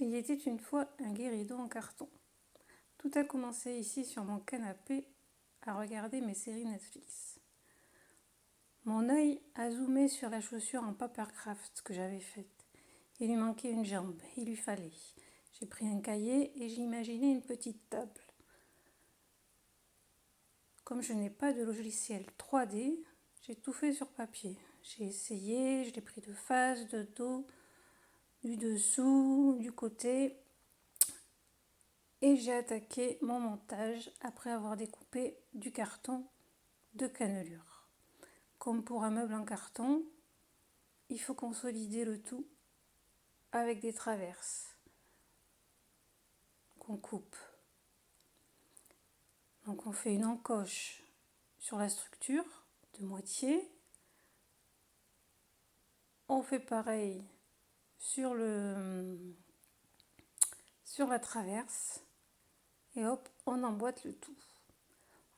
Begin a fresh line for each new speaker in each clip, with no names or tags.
Il y était une fois un guéridon en carton. Tout a commencé ici sur mon canapé à regarder mes séries Netflix. Mon œil a zoomé sur la chaussure en papercraft que j'avais faite. Il lui manquait une jambe, il lui fallait. J'ai pris un cahier et j'ai imaginé une petite table. Comme je n'ai pas de logiciel 3D, j'ai tout fait sur papier. J'ai essayé, je l'ai pris de face, de dos, du dessous, du côté. Et j'ai attaqué mon montage après avoir découpé du carton de cannelure. Comme pour un meuble en carton, il faut consolider le tout avec des traverses qu'on coupe. Donc on fait une encoche sur la structure de moitié. On fait pareil sur la traverse et hop, on emboîte le tout.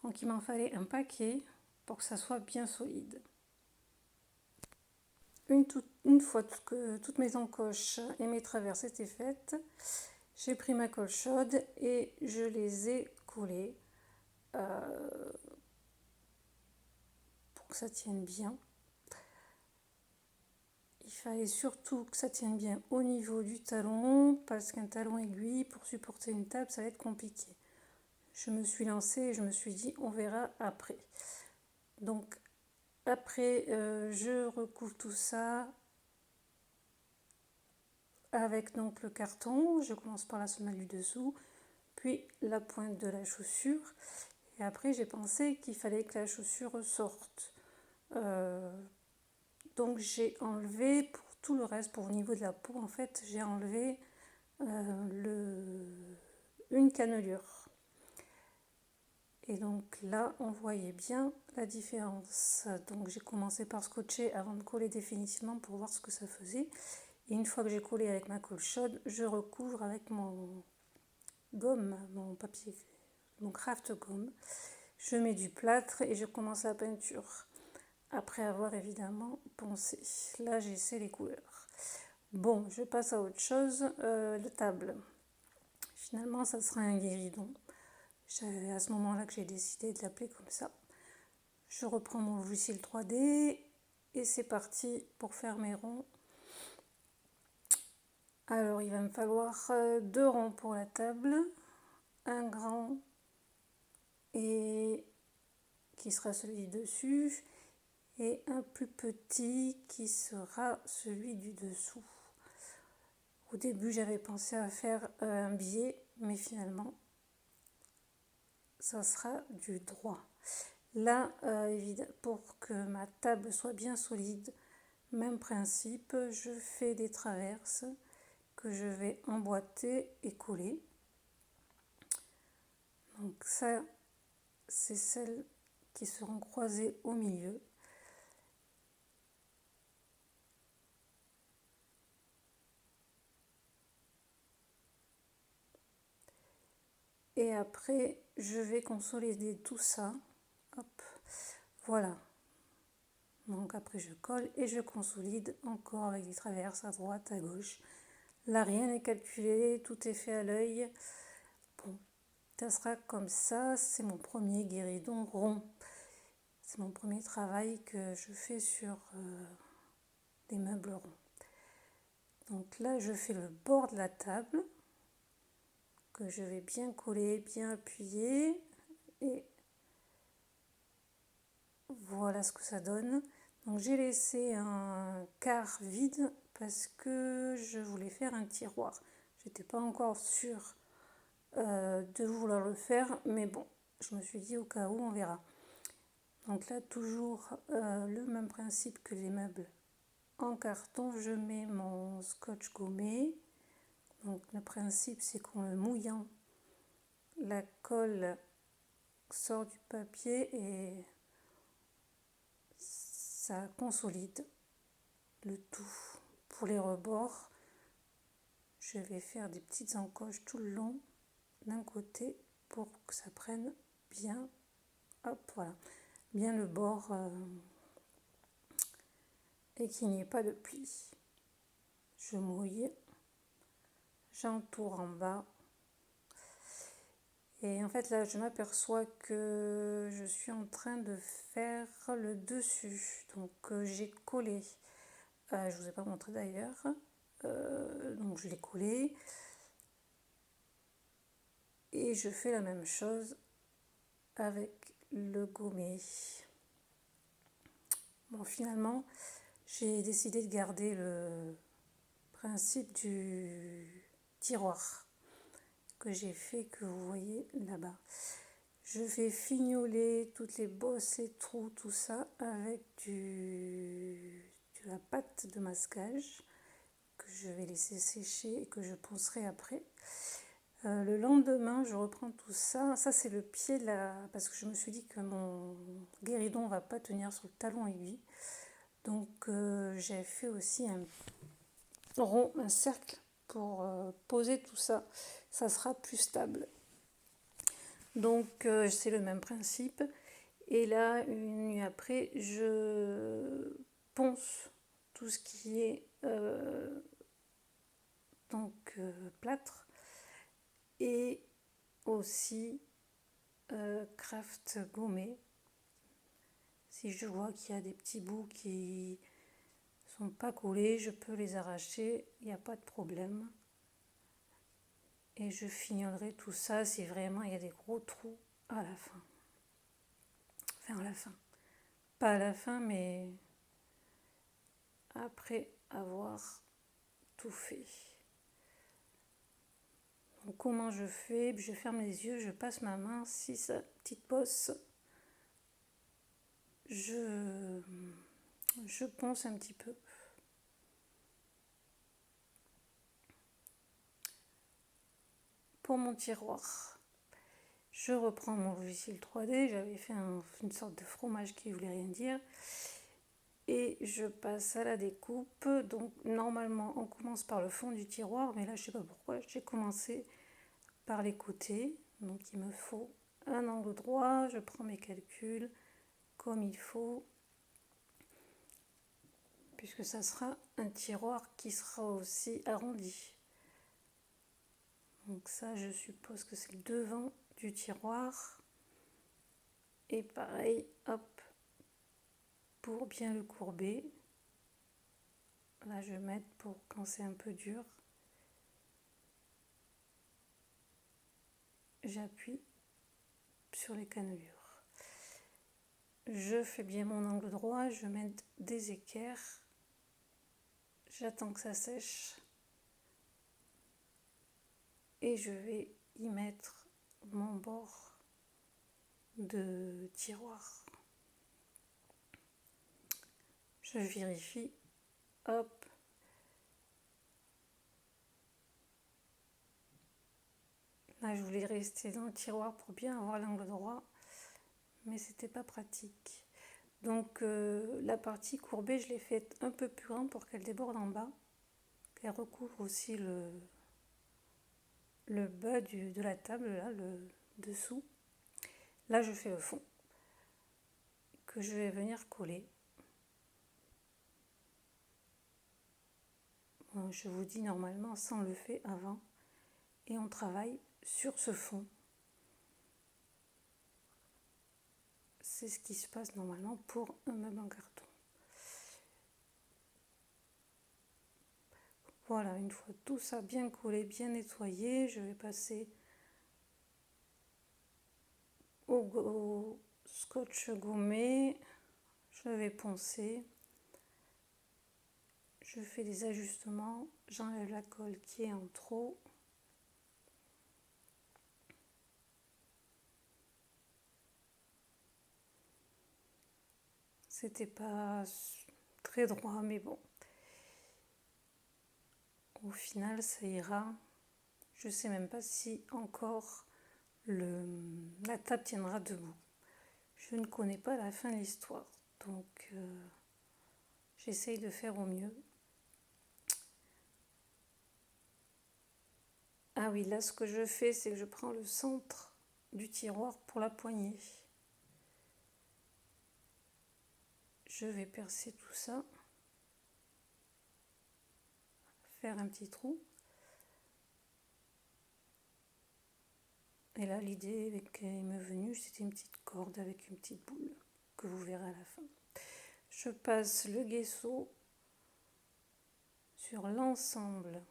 Donc il m'en fallait un paquet pour que ça soit bien solide. Une fois que toutes mes encoches et mes traverses étaient faites, j'ai pris ma colle chaude et je les ai collées pour que ça tienne bien. Il fallait surtout que ça tienne bien au niveau du talon, parce qu'un talon aiguille pour supporter une table, ça va être compliqué. Je me suis lancée et je me suis dit, on verra après. Donc après, je recouvre tout ça avec donc le carton. Je commence par la semelle du dessous, puis la pointe de la chaussure. Et après, j'ai pensé qu'il fallait que la chaussure sorte. Donc j'ai enlevé pour tout le reste, pour au niveau de la peau, en fait, j'ai enlevé une cannelure. Et donc là, on voyait bien la différence. Donc j'ai commencé par scotcher avant de coller définitivement pour voir ce que ça faisait. Et une fois que j'ai collé avec ma colle chaude, je recouvre avec mon gomme, mon papier, mon craft gomme. Je mets du plâtre et je commence la peinture. Après avoir évidemment poncé. Là, j'essaie les couleurs. Bon, je passe à autre chose. La table. Finalement, ça sera un guéridon. C'est à ce moment-là que j'ai décidé de l'appeler comme ça. Je reprends mon logiciel 3D et c'est parti pour faire mes ronds. Alors, il va me falloir 2 ronds pour la table, un grand et qui sera celui dessus et un plus petit qui sera celui du dessous. Au début, j'avais pensé à faire un biais, mais finalement, ça sera du droit. Là, pour que ma table soit bien solide, même principe, je fais des traverses que je vais emboîter et coller. Donc ça, c'est celles qui seront croisées au milieu. Et après, je vais consolider tout ça. Hop, voilà. Donc après, je colle et je consolide encore avec des traverses à droite, à gauche. Là, rien n'est calculé, tout est fait à l'œil. Bon, ça sera comme ça. C'est mon premier guéridon rond. C'est mon premier travail que je fais sur des meubles ronds. Donc là, je fais le bord de la table que je vais bien coller, bien appuyer. Et voilà ce que ça donne. Donc j'ai laissé un quart vide parce que je voulais faire un tiroir. J'étais pas encore sûre de vouloir le faire, mais bon, je me suis dit au cas où, on verra. Donc là, toujours le même principe que les meubles en carton, je mets mon scotch gommé. Donc le principe, c'est qu'en le mouillant, la colle sort du papier et ça consolide le tout. Pour les rebords, je vais faire des petites encoches tout le long d'un côté pour que ça prenne bien, hop, voilà, bien le bord et qu'il n'y ait pas de plis. Je mouille, j'entoure en bas. Et en fait là je m'aperçois que je suis en train de faire le dessus. Donc j'ai collé, je vous ai pas montré d'ailleurs, donc je l'ai collé. Et je fais la même chose avec le gommé. Bon, finalement, j'ai décidé de garder le principe du tiroir que j'ai fait, que vous voyez là-bas. Je vais fignoler toutes les bosses, les trous, tout ça avec de la pâte de masquage que je vais laisser sécher et que je poncerai après. Le lendemain, je reprends tout ça. Ça, c'est le pied de la... Parce que je me suis dit que mon guéridon ne va pas tenir sur le talon aiguille. Donc, j'ai fait aussi un rond, un cercle pour poser tout ça. Ça sera plus stable. Donc, c'est le même principe. Et là, une nuit après, je ponce tout ce qui est plâtre. Et aussi craft gommé. Si je vois qu'il y a des petits bouts qui sont pas collés, je peux les arracher, il n'y a pas de problème. Et je fignolerai tout ça si vraiment il y a des gros trous à la fin. Enfin à la fin. Pas à la fin, mais après avoir tout fait. Donc comment je fais? Je ferme les yeux, je passe ma main, si ça petite bosse, je ponce un petit peu. Pour mon tiroir, je reprends mon logiciel 3D, j'avais fait une sorte de fromage qui voulait rien dire. Et je passe à la découpe. Donc normalement on commence par le fond du tiroir, mais là je sais pas pourquoi, j'ai commencé par les côtés. Donc il me faut un angle droit, je prends mes calculs comme il faut, puisque ça sera un tiroir qui sera aussi arrondi. Donc ça, je suppose que c'est le devant du tiroir. Et pareil, hop, pour bien le courber. Là, je vais mettre pour quand c'est un peu dur. J'appuie sur les cannelures. Je fais bien mon angle droit, je mets des équerres. J'attends que ça sèche. Et je vais y mettre mon bord de tiroir. Je vérifie, hop. Là, je voulais rester dans le tiroir pour bien avoir l'angle droit, mais c'était pas pratique. Donc la partie courbée, je l'ai faite un peu plus grande pour qu'elle déborde en bas, qu'elle recouvre aussi le bas de la table, là, le dessous. Là, je fais le fond, que je vais venir coller. Bon, je vous dis normalement, ça on le fait avant, et on travaille sur ce fond. C'est ce qui se passe normalement pour un meuble en carton. Voilà, une fois tout ça bien collé, bien nettoyé, je vais passer au scotch gommé. Je vais poncer. Je fais des ajustements. J'enlève la colle qui est en trop. C'était pas très droit, mais bon. Au final, ça ira. Je sais même pas si encore la table tiendra debout. Je ne connais pas la fin de l'histoire, donc j'essaye de faire au mieux. Ah oui, là ce que je fais, c'est que je prends le centre du tiroir pour la poignée. Je vais percer tout ça, faire un petit trou. Et là, l'idée qui m'est venue, c'était une petite corde avec une petite boule que vous verrez à la fin. Je passe le gesso sur l'ensemble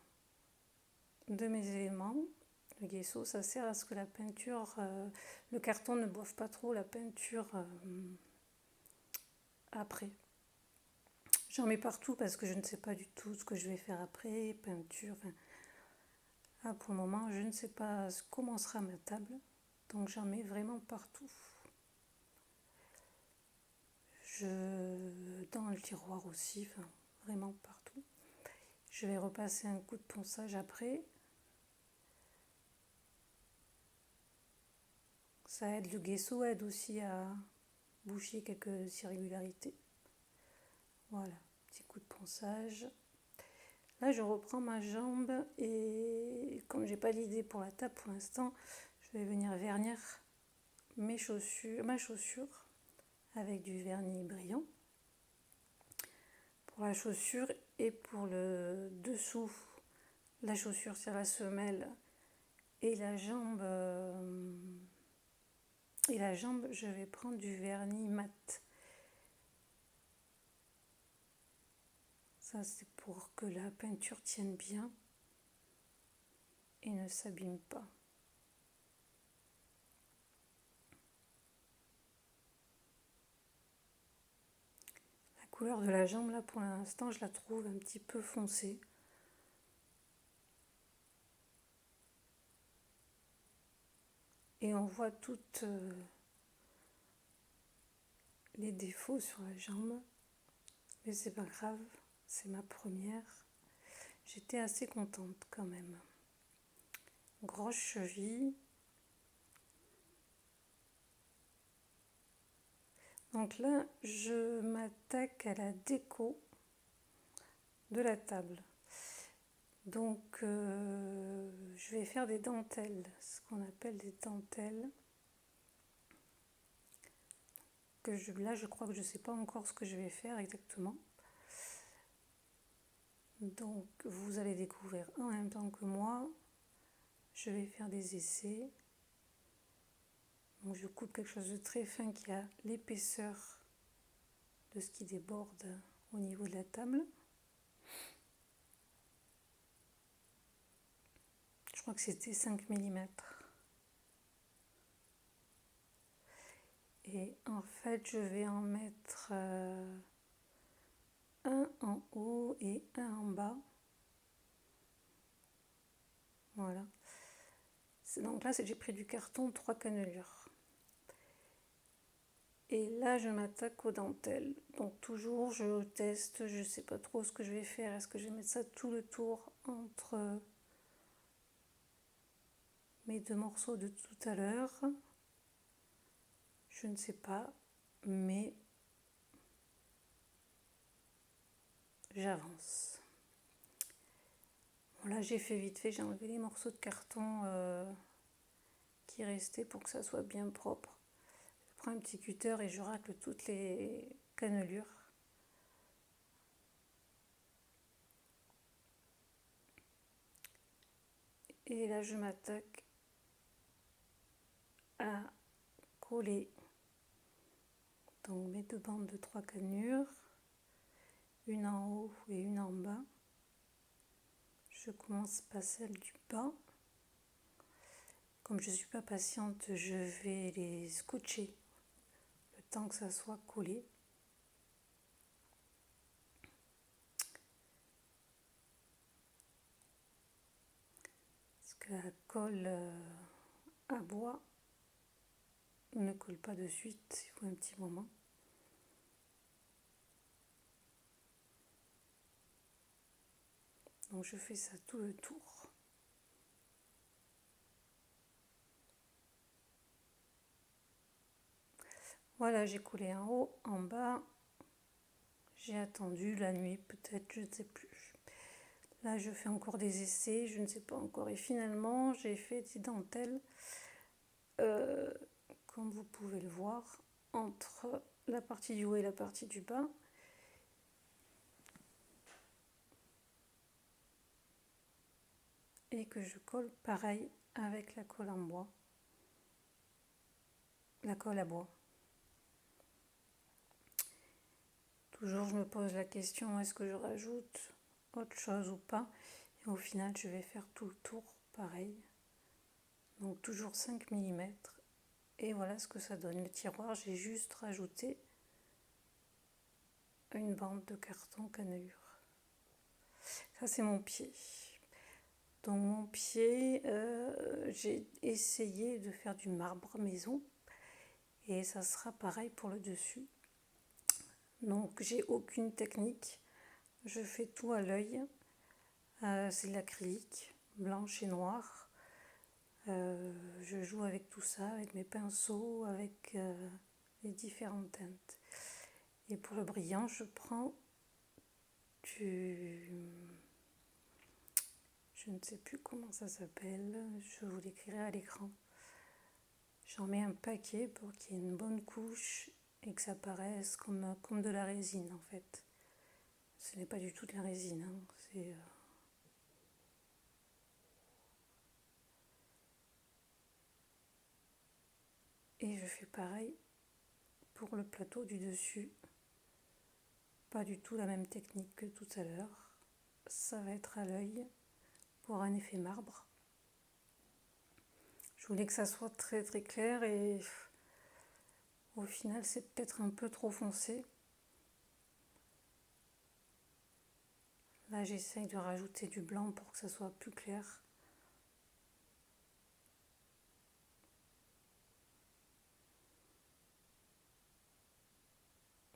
de mes éléments. Le gesso, ça sert à ce que la peinture, le carton ne boive pas trop la peinture après. J'en mets partout parce que je ne sais pas du tout ce que je vais faire après, peinture. Pour le moment, je ne sais pas comment sera ma table, donc j'en mets vraiment partout. Dans le tiroir aussi, vraiment partout. Je vais repasser un coup de ponçage après. Ça aide, le gesso aide aussi à boucher quelques irrégularités. Voilà, petit coup de ponçage. Là, je reprends ma jambe et comme j'ai pas d'idée pour la table pour l'instant, je vais venir vernir ma chaussure avec du vernis brillant. Pour la chaussure et pour le dessous, la chaussure sur la semelle et la jambe, je vais prendre du vernis mat. Ça, c'est pour que la peinture tienne bien et ne s'abîme pas. La couleur de la jambe, là, pour l'instant, je la trouve un petit peu foncée. Et on voit toutes les défauts sur la jambe. Mais c'est pas grave, c'est ma première. J'étais assez contente quand même. Grosse cheville. Donc là, je m'attaque à la déco de la table. Donc, je vais faire des dentelles, ce qu'on appelle des dentelles. Là, je crois que je ne sais pas encore ce que je vais faire exactement. Donc, vous allez découvrir en même temps que moi. Je vais faire des essais. Donc, je coupe quelque chose de très fin qui a l'épaisseur de ce qui déborde au niveau de la table. Je crois que c'était 5 mm. Et en fait, je vais en mettre un en haut et un en bas. Voilà. Donc là, j'ai pris du carton, 3 cannelures. Et là, je m'attaque aux dentelles. Donc toujours, je teste, je ne sais pas trop ce que je vais faire. Est-ce que je vais mettre ça tout le tour entre mes deux morceaux de tout à l'heure? Je ne sais pas, mais j'avance. Bon, là, j'ai fait vite fait, j'ai enlevé les morceaux de carton qui restaient pour que ça soit bien propre. Je prends un petit cutter et je racle toutes les cannelures. Et là, je m'attaque à coller donc mes deux bandes de 3 cannelures, une en haut et une en bas. Je commence par celle du bas. Comme je ne suis pas patiente, je vais les scotcher le temps que ça soit collé. Parce que la colle à bois ne colle pas de suite, il faut un petit moment. Donc je fais ça tout le tour. Voilà, j'ai collé en haut, en bas. J'ai attendu la nuit, peut-être, je ne sais plus. Là, je fais encore des essais, je ne sais pas encore. Et finalement, j'ai fait des dentelles, comme vous pouvez le voir, entre la partie du haut et la partie du bas. Et que je colle pareil avec la colle en bois. la colle à bois. Toujours je me pose la question, est-ce que je rajoute autre chose ou pas? Et au final je vais faire tout le tour pareil. Donc toujours 5 mm. Et voilà ce que ça donne. Le tiroir, j'ai juste rajouté une bande de carton cannelure. Ça c'est mon pied. Donc mon pied, j'ai essayé de faire du marbre maison. Et ça sera pareil pour le dessus. Donc j'ai aucune technique. Je fais tout à l'œil. C'est de l'acrylique, blanche et noire. Je joue avec tout ça, avec mes pinceaux, avec les différentes teintes. Et pour le brillant, je prends du... Je ne sais plus comment ça s'appelle, je vous l'écrirai à l'écran. J'en mets un paquet pour qu'il y ait une bonne couche et que ça paraisse comme de la résine en fait. Ce n'est pas du tout de la résine, hein. C'est... Et je fais pareil pour le plateau du dessus. Pas du tout la même technique que tout à l'heure. Ça va être à l'œil pour un effet marbre. Je voulais que ça soit très très clair et au final c'est peut-être un peu trop foncé. Là j'essaye de rajouter du blanc pour que ça soit plus clair.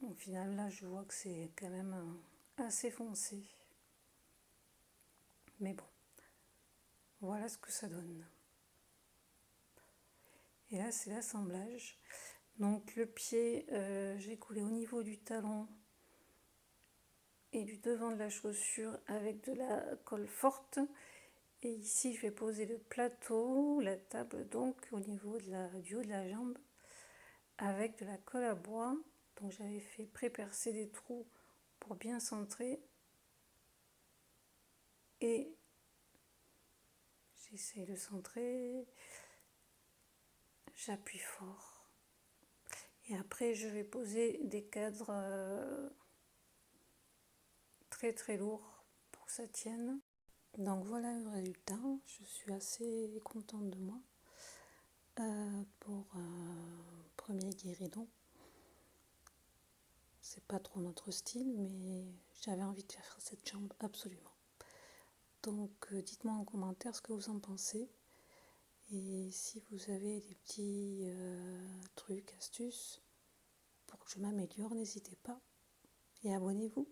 Au final là je vois que c'est quand même assez foncé. Mais bon, voilà ce que ça donne. Et là c'est l'assemblage. Donc le pied, j'ai coulé au niveau du talon et du devant de la chaussure avec de la colle forte. Et ici je vais poser le plateau, la table donc au niveau du haut de la jambe avec de la colle à bois. Donc j'avais fait pré-percer des trous pour bien centrer. Et j'essaie de centrer. J'appuie fort. Et après je vais poser des cadres très très lourds pour que ça tienne. Donc voilà le résultat. Je suis assez contente de moi pour un premier guéridon. C'est pas trop notre style, mais j'avais envie de faire cette jambe absolument. Donc dites-moi en commentaire ce que vous en pensez. Et si vous avez des petits trucs, astuces pour que je m'améliore, n'hésitez pas. Et abonnez-vous.